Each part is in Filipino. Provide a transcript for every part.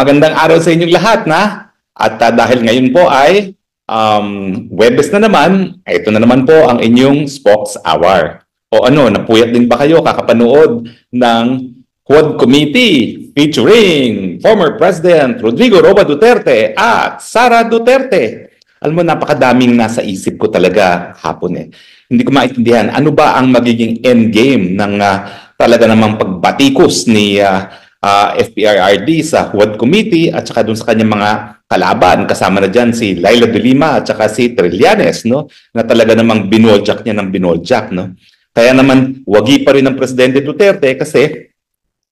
Magandang araw sa inyong lahat na. At dahil ngayon po ay Webes na naman, ito na naman po ang inyong Spokes Hour. O ano, napuyat din ba kayo kakapanood ng Quad Committee featuring former President Rodrigo Roa Duterte at Sara Duterte? Alam mo, napakadaming nasa isip ko talaga hapon eh. Hindi ko maintindihan ano ba ang magiging endgame ng talaga namang pagbatikos ni FPRRD sa Quad Committee at saka dun sa kanyang mga kalaban. Kasama na dyan si Laila de Lima at saka si Trillanes, no? Na talaga namang binoljak niya ng binoljak, no? Kaya naman, wagi pa rin ng Presidente Duterte kasi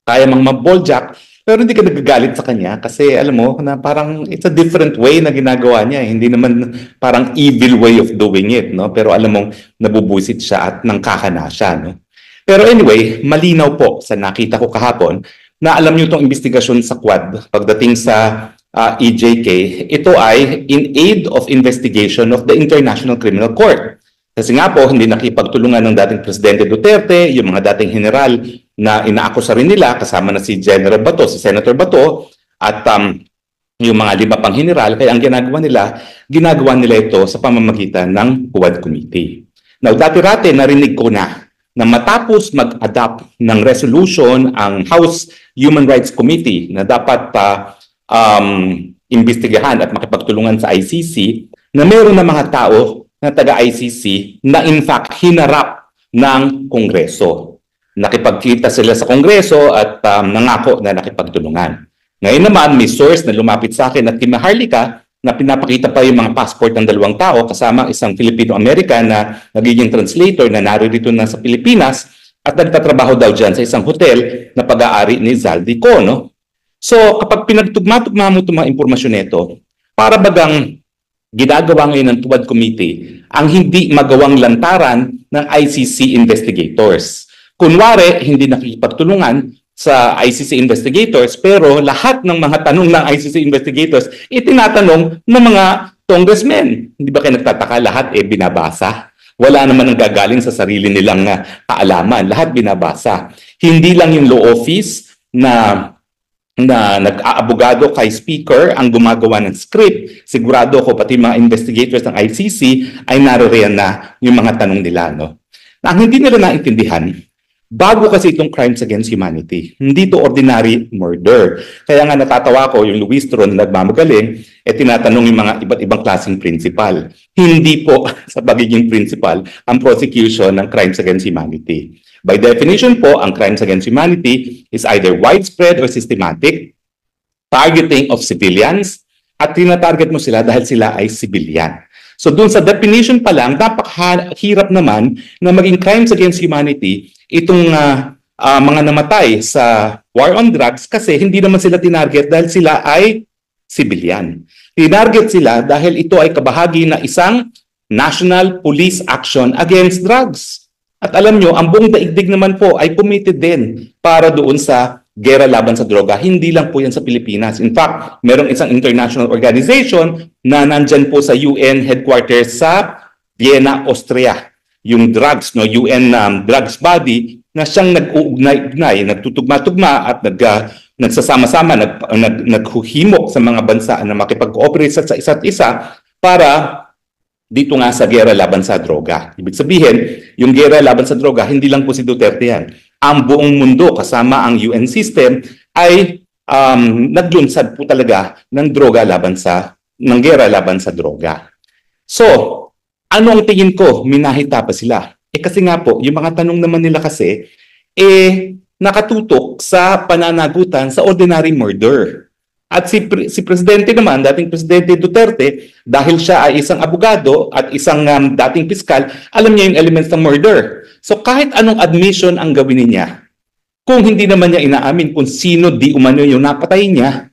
kaya mang maboljak, pero hindi ka nagagalit sa kanya kasi alam mo na parang it's a different way na ginagawa niya. Hindi naman parang evil way of doing it, no? Pero alam mong nabubuisit siya at nangkakana siya, no? Pero anyway, malinaw po sa nakita ko kahapon na alam niyo itong investigasyon sa Quad pagdating sa EJK, ito ay in aid of investigation of the International Criminal Court. Kasi nga po, hindi nakipagtulungan ng dating Presidente Duterte, yung mga dating general na inaakusa rin nila, kasama na si General Bato, si Senator Bato, at yung mga 5 pang general. Kaya ang ginagawa nila ito sa pamamagitan ng Quad Committee. Now, dati-rati narinig ko na matapos mag-adopt ng resolution ang House Human Rights Committee na dapat imbestigahan at makipagtulungan sa ICC, na meron na mga tao na taga-ICC na in fact hinarap ng Kongreso. Nakipagkita sila sa Kongreso at nangako na nakipagtulungan. Ngayon naman, may source na lumapit sa akin at kay Maharlika na pinapakita pa yung mga passport ng 2 tao kasama isang Filipino-American na nagiging translator na naririto na sa Pilipinas at nagtatrabaho daw dyan sa isang hotel na pag-aari ni Zaldico, no? So kapag pinagtugma-tugma mo itong mga impormasyon nito, para bagang ginagawa ngayon ng Quad Committee ang hindi magawang lantaran ng ICC investigators. Kunwari, hindi nakikipagtulungan sa ICC investigators, pero lahat ng mga tanong ng ICC investigators itinatanong ng mga congressmen. Hindi ba kayo nagtataka? Lahat binabasa. Wala naman ang gagaling sa sarili nilang kaalaman. Lahat binabasa. Hindi lang yung law office na nag-aabogado kay speaker ang gumagawa ng script. Sigurado ko pati mga investigators ng ICC ay naririyan na yung mga tanong nila. No? Na ang hindi nila naintindihan, bago kasi itong crimes against humanity. Hindi to ordinary murder. Kaya nga natatawa ko yung Luis Tron na nagmamagaling, tinatanong yung mga iba't ibang klaseng principal. Hindi po sa pagiging principal ang prosecution ng crimes against humanity. By definition po, ang crimes against humanity is either widespread or systematic, targeting of civilians, at tinatarget mo sila dahil sila ay civilian. So dun sa definition pa lang, napakahirap naman na maging crimes against humanity itong mga namatay sa war on drugs kasi hindi naman sila tinarget dahil sila ay civilian. Tinarget sila dahil ito ay kabahagi na isang national police action against drugs. At alam nyo, ang buong daigdig naman po ay committed din para doon sa gera laban sa droga. Hindi lang po yan sa Pilipinas. In fact, merong isang international organization na nandyan po sa UN headquarters sa Vienna, Austria. Yung drugs, no, UN drugs body na siyang nag-uugnay-ugnay, nagtutugma-tugma at nagsasama-sama, naghuhimok sa mga bansa na makipag-cooperate sa isa't isa para dito nga sa gera laban sa droga. Ibig sabihin, yung gera laban sa droga, hindi lang po si Duterte yan. Ang buong mundo kasama ang UN system ay naglunsad po talaga ng gera laban sa droga. So, ano ang tingin ko? Minahita pa sila. Kasi nga po, yung mga tanong naman nila kasi, nakatutok sa pananagutan sa ordinary murder. At si Presidente naman, dating Presidente Duterte, dahil siya ay isang abogado at isang dating piskal, alam niya yung elements ng murder. So kahit anong admission ang gawin niya, kung hindi naman niya inaamin kung sino di umano yung napatay niya,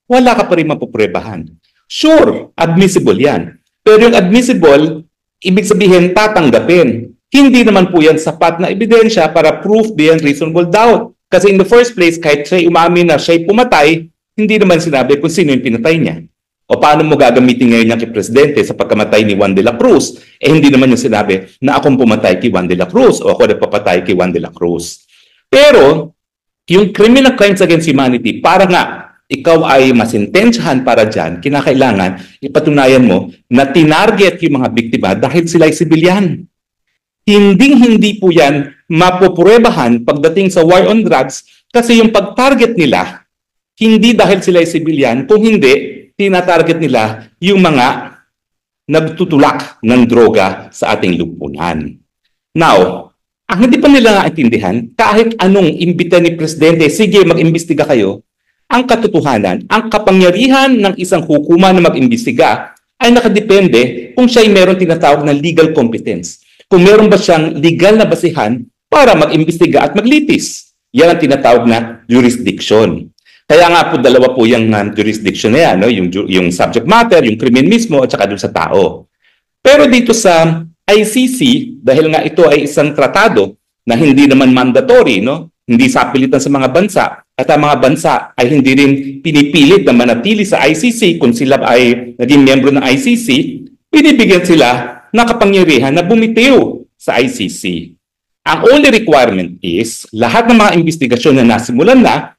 wala ka pa rin mapuprebahan. Sure, admissible yan. Pero yung admissible, ibig sabihin tatanggapin. Hindi naman po yan sapat na ebidensya para proof beyond reasonable doubt. Kasi in the first place, kahit siya umamin na siya'y pumatay, hindi naman sinabi kung sino yung pinatay niya. O paano mo gagamitin ngayon yung kay Presidente sa pagkamatay ni Juan de la Cruz? Hindi naman yung sinabi na akong pumatay kay Juan de la Cruz o ako nagpapatay kay Juan de la Cruz. Pero, yung criminal crimes against humanity, para nga ikaw ay masintensyahan para dyan, kinakailangan ipatunayan mo na tinarget yung mga biktima dahil sila ay sibilyan. Hindi po yan mapopruebahan pagdating sa war on drugs kasi yung pag-target nila, hindi dahil sila ay sibilyan, kung hindi, tinatarget nila yung mga nagtutulak ng droga sa ating lipunan. Now, ang hindi pa nila naintindihan, kahit anong imbita ni Presidente, sige, mag-imbestiga kayo, ang katotohanan, ang kapangyarihan ng isang hukuman na mag-imbestiga ay nakadepende kung siya ay meron tinatawag na legal competence. Kung meron ba siyang legal na basihan para mag-imbestiga at maglitis. Yan ang tinatawag na jurisdiction. Kaya nga po dalawa po yung jurisdiction na yan, no? Yung subject matter, yung krimen mismo at saka doon sa tao. Pero dito sa ICC, dahil nga ito ay isang tratado na hindi naman mandatory, no? Hindi sapilitan sa mga bansa, at ang mga bansa ay hindi rin pinipilit na manatili sa ICC kung sila ay naging miyembro ng ICC, binibigyan sila ng kapangyarihan na bumitiw sa ICC. Ang only requirement is lahat ng mga investigasyon na nasimulan na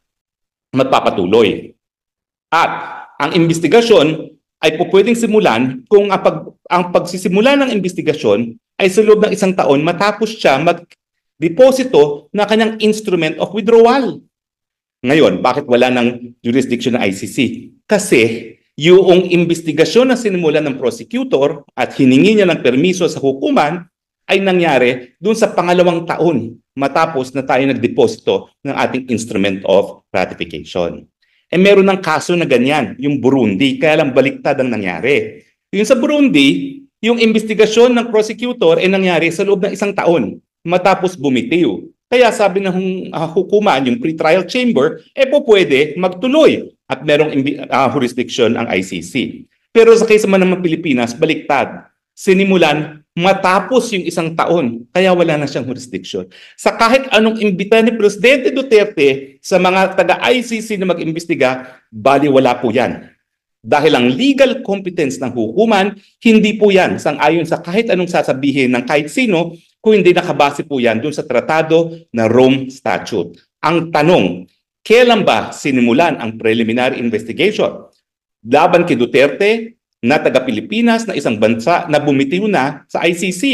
magpapatuloy. At ang investigasyon ay po pwedeng simulan kung ang pagsisimula ng investigasyon ay sa loob ng isang taon matapos siya mag-deposito na kanyang instrument of withdrawal. Ngayon, bakit wala ng jurisdiction ng ICC? Kasi yung investigasyon na sinimulan ng prosecutor at hiningi niya ng permiso sa hukuman ay nangyari dun sa pangalawang taon matapos na tayo nagdeposito ng ating instrument of ratification. Meron ng kaso na ganyan, yung Burundi, kaya lang baliktad ang nangyari. Yung sa Burundi, yung investigasyon ng prosecutor ay nangyari sa loob ng isang taon matapos bumitiw. Kaya sabi ng hukuman, yung pre-trial chamber, po pwede magtuloy at merong jurisdiction ang ICC. Pero sa case naman ng Pilipinas, baliktad. Sinimulan matapos yung isang taon, kaya wala na siyang jurisdiction. Sa kahit anong imbita ni Presidente Duterte sa mga taga-ICC na mag-imbestiga, baliwala po yan. Dahil ang legal competence ng hukuman, hindi po yan sang-ayon sa kahit anong sasabihin ng kahit sino, kung hindi nakabase po yan dun sa tratado na Rome Statute. Ang tanong, kailan ba sinimulan ang preliminary investigation laban kay Duterte na taga-Pilipinas na isang bansa na bumitiw na sa ICC?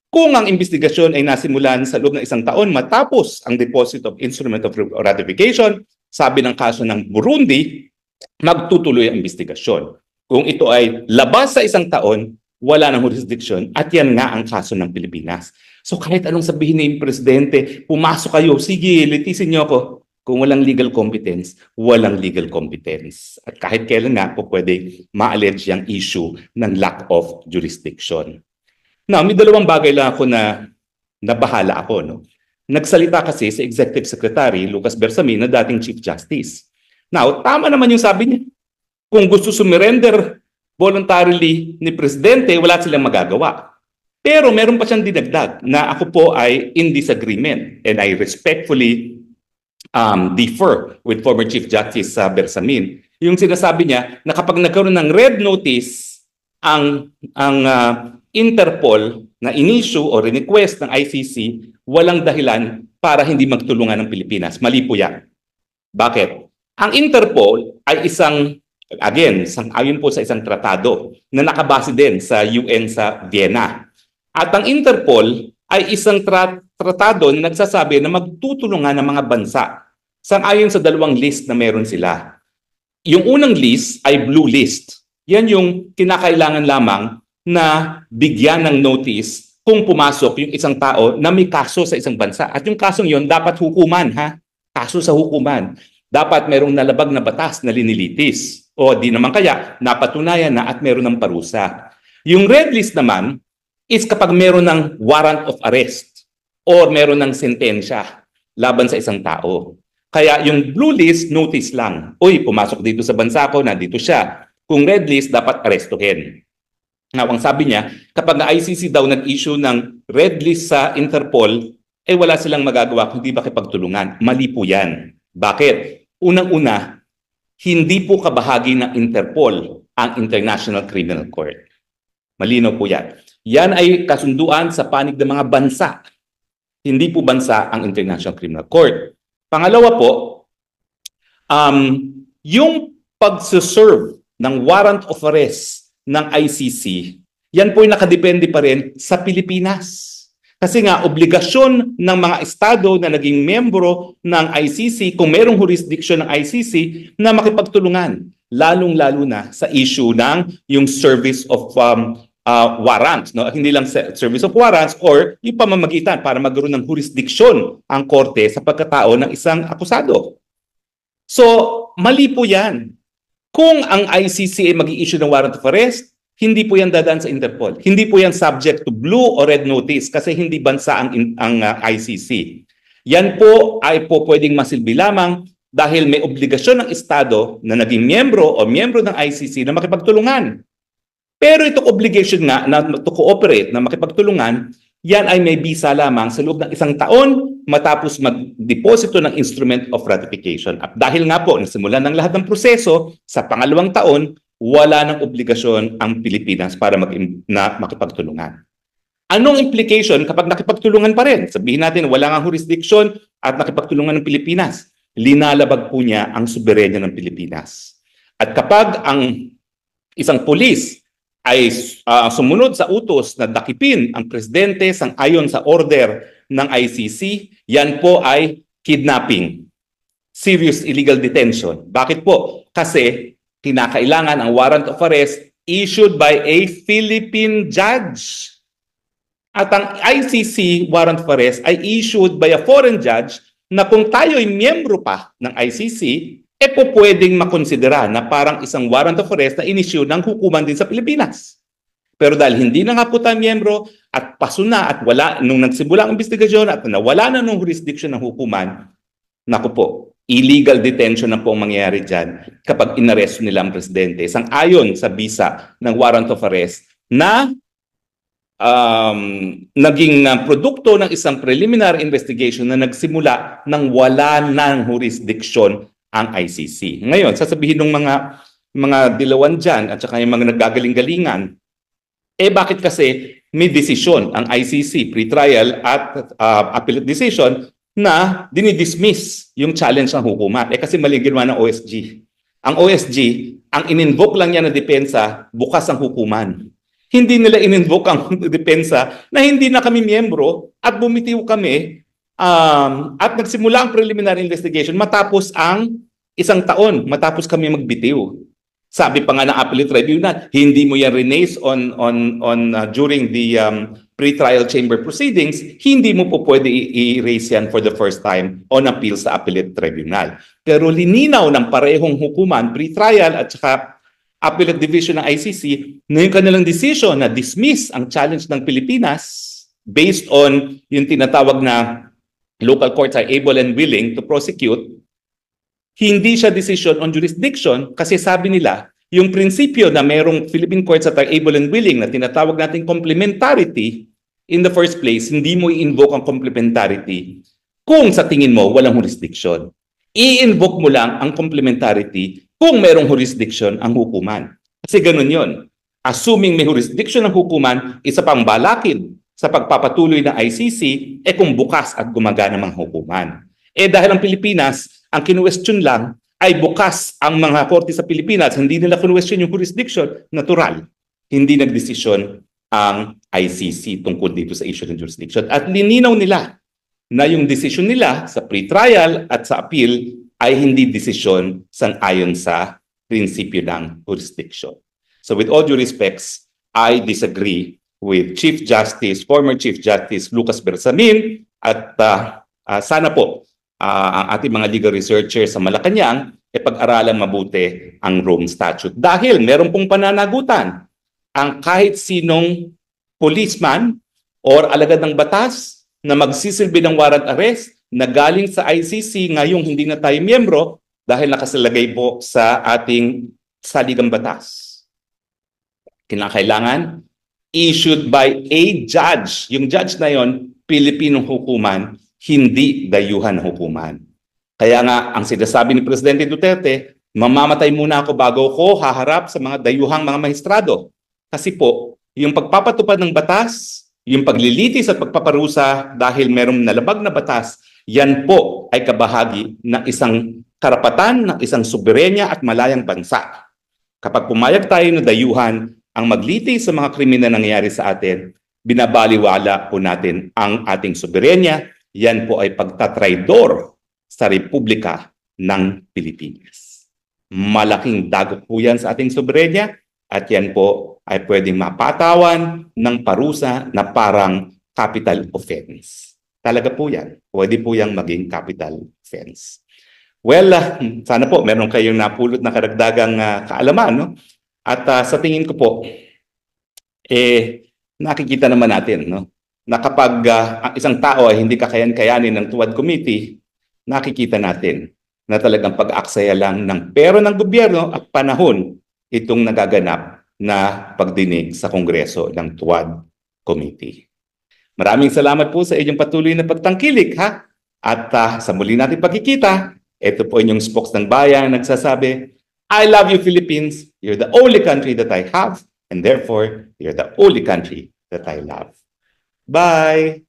Kung ang investigasyon ay nasimulan sa loob ng isang taon matapos ang deposit of instrument of ratification, sabi ng kaso ng Burundi, magtutuloy ang investigasyon. Kung ito ay labas sa isang taon, wala ng jurisdiction at yan nga ang kaso ng Pilipinas. So kahit anong sabihin ni Presidente, pumasok kayo, sige, litisin niyo ako. Kung walang legal competence, walang legal competence. At kahit kailan nga po pwede ma-allege yung issue ng lack of jurisdiction. Now, may dalawang bagay lang ako na nabahala ako. No? Nagsalita kasi si Executive Secretary Lucas Bersamin na dating Chief Justice. Now, tama naman yung sabi niya. Kung gusto sumurrender voluntarily ni Presidente, wala silang magagawa. Pero meron pa siyang dinagdag na ako po ay in disagreement and I respectfully defer with former Chief Justice Bersamin. Yung sinasabi niya na kapag nagkaroon ng red notice ang Interpol na in-issue o request ng ICC, walang dahilan para hindi magtulungan ng Pilipinas. Mali po yan. Bakit? Ang Interpol ay ayon po sa isang tratado na nakabase din sa UN sa Vienna. At ang Interpol ay isang tratado na nagsasabi na magtutulungan ng mga bansa sang-ayon sa dalawang list na meron sila. Yung unang list ay blue list. Yan yung kinakailangan lamang na bigyan ng notice kung pumasok yung isang tao na may kaso sa isang bansa. At yung kasong yon dapat hukuman, ha? Kaso sa hukuman. Dapat merong nalabag na batas na linilitis. O di naman kaya, napatunayan na at meron ng parusa. Yung red list naman is kapag meron ng warrant of arrest or meron ng sentensya laban sa isang tao. Kaya yung blue list, notice lang. Uy, pumasok dito sa bansa ko, nandito siya. Kung red list, dapat arestuhin. Now, ang sabi niya, kapag ICC daw nag-issue ng red list sa Interpol, wala silang magagawa kundi makipagtulungan. Mali po yan. Bakit? Unang-una, hindi po kabahagi ng Interpol ang International Criminal Court. Malinaw po yan. Yan ay kasunduan sa panig ng mga bansa. Hindi po bansa ang International Criminal Court. Pangalawa po, Yung pagsuserve ng warrant of arrest ng ICC, yan po ay nakadepende pa rin sa Pilipinas. Kasi nga, obligasyon ng mga estado na naging membro ng ICC, kung merong jurisdiction ng ICC, na makipagtulungan, lalong-lalo na sa issue ng yung service of warrants. No? Hindi lang service of warrants or yung pamamagitan para magkaroon ng jurisdiction ang korte sa pagkatao ng isang akusado. So, mali po yan. Kung ang ICC ay mag-i-issue ng warrant of arrest, hindi po yan dadaan sa Interpol. Hindi po yan subject to blue or red notice kasi hindi bansa ang ICC. Yan po ay po pwedeng masilbi lamang dahil may obligasyon ng Estado na naging miyembro o miyembro ng ICC na makipagtulungan. Pero itong obligation nga na to cooperate, na makipagtulungan, yan ay may bisa lamang sa loob ng 1 taon matapos mag-deposito ng instrument of ratification. At dahil nga po nasimulan ng lahat ng proseso, sa pangalawang taon, wala ng obligasyon ang Pilipinas para makipagtulungan. Anong implication kapag nakipagtulungan pa rin? Sabihin natin wala nga jurisdiction at nakipagtulungan ng Pilipinas. Linalabag po niya ang soberenya ng Pilipinas. At kapag ang isang pulis ay sumunod sa utos na dakipin ang presidente sang-ayon sa order ng ICC, yan po ay kidnapping. Serious illegal detention. Bakit po? Kasi kinakailangan ang warrant of arrest issued by a Philippine judge. At ang ICC warrant of arrest ay issued by a foreign judge na kung tayo ay miyembro pa ng ICC, po pwedeng makonsidera na parang isang warrant of arrest na in-issue ng hukuman din sa Pilipinas. Pero dahil hindi na nga po tayo miyembro at paso na at wala, nung nagsimula ang investigasyon at nawala na nung jurisdiction ng hukuman, naku po, illegal detention na po ang mangyayari dyan kapag inaresto nila ang presidente. Sang-ayon sa bisa ng warrant of arrest na naging produkto ng isang preliminary investigation na nagsimula nang wala ng jurisdiction ang ICC. Ngayon, sasabihin ng mga dilawan dyan at saka yung mga naggagaling-galingan, bakit kasi may desisyon ang ICC, pre-trial at appellate decision, na dinidismiss yung challenge ng hukuman. Kasi mali ginawa ng OSG. Ang OSG, ang in-invoke lang niya na depensa, bukas ang hukuman. Hindi nila in-invoke ang depensa na hindi na kami miyembro at bumitiw kami at nagsimula ang preliminary investigation matapos ang 1 taon, matapos kami magbitiw. Sabi pa nga ng appellate tribunal, hindi mo yan release during the pre-trial chamber proceedings, hindi mo po pwede i-raise yan for the first time on appeal sa appellate tribunal. Pero lininaw ng parehong hukuman, pre-trial at saka appellate division ng ICC, na yung kanilang decision na dismiss ang challenge ng Pilipinas based on yung tinatawag na local courts are able and willing to prosecute. Hindi siya decision on jurisdiction kasi sabi nila, yung prinsipyo na merong Philippine courts that are able and willing na tinatawag natin complementarity, in the first place, hindi mo i-invoke ang complementarity kung sa tingin mo walang jurisdiction. I-invoke mo lang ang complementarity kung merong jurisdiction ang hukuman. Kasi ganun yon. Assuming may jurisdiction ang hukuman, isa pang balakid sa pagpapatuloy ng ICC, kung bukas at gumagana mga hukuman. Dahil ang Pilipinas, ang kinuwestiyon lang ay bukas ang mga korte sa Pilipinas. Hindi nila kinuwestiyon yung jurisdiction, natural. Hindi nagdesisyon ang ICC tungkol dito sa issue ng jurisdiction. At lininaw nila na yung decision nila sa pre-trial at sa appeal ay hindi desisyon sang-ayon sa prinsipyo ng jurisdiction. So with all due respects, I disagree with former Chief Justice Lucas Bersamin at sana po ang ating mga legal researchers sa Malacanang pag-aralan mabuti ang Rome Statute. Dahil meron pong pananagutan ang kahit sinong policeman or alagad ng batas na magsisilbi ng warrant arrest na galing sa ICC ngayong hindi na tayo miyembro dahil nakasalagay po sa ating saligang batas. Kinakailangan issued by a judge. Yung judge na yon, Pilipinong hukuman, hindi dayuhan hukuman. Kaya nga, ang sinasabi ni Presidente Duterte, mamamatay muna ako bago ko haharap sa mga dayuhang mga maestrado. Kasi po, yung pagpapatupad ng batas, yung paglilitis at pagpaparusa dahil merong nalabag na batas, yan po ay kabahagi ng isang karapatan ng isang soberenya at malayang bansa. Kapag pumayag tayo na dayuhan ang magliti sa mga krimen na nangyayari sa atin, binabaliwala po natin ang ating soberenya. Yan po ay pagtatraidor sa Republika ng Pilipinas. Malaking dagok po yan sa ating soberenya at yan po ay pwedeng mapatawan ng parusa na parang capital offense. Talaga po yan. Pwede po yang maging capital offense. Well, sana po meron kayong napulot na karagdagang kaalaman, no? At sa tingin ko po, nakikita naman natin, no, na kapag ang isang tao ay hindi kakayan-kayanin ng TUAD Committee, nakikita natin na talagang pag-aksaya lang ng pera ng gobyerno at panahon itong nagaganap na pagdinig sa Kongreso ng TUAD Committee. Maraming salamat po sa inyong patuloy na pagtangkilik, ha? At sa muli natin pagkikita, ito po inyong spokes ng bayan nagsasabi, I love you, Philippines. You're the only country that I have, and therefore, you're the only country that I love. Bye!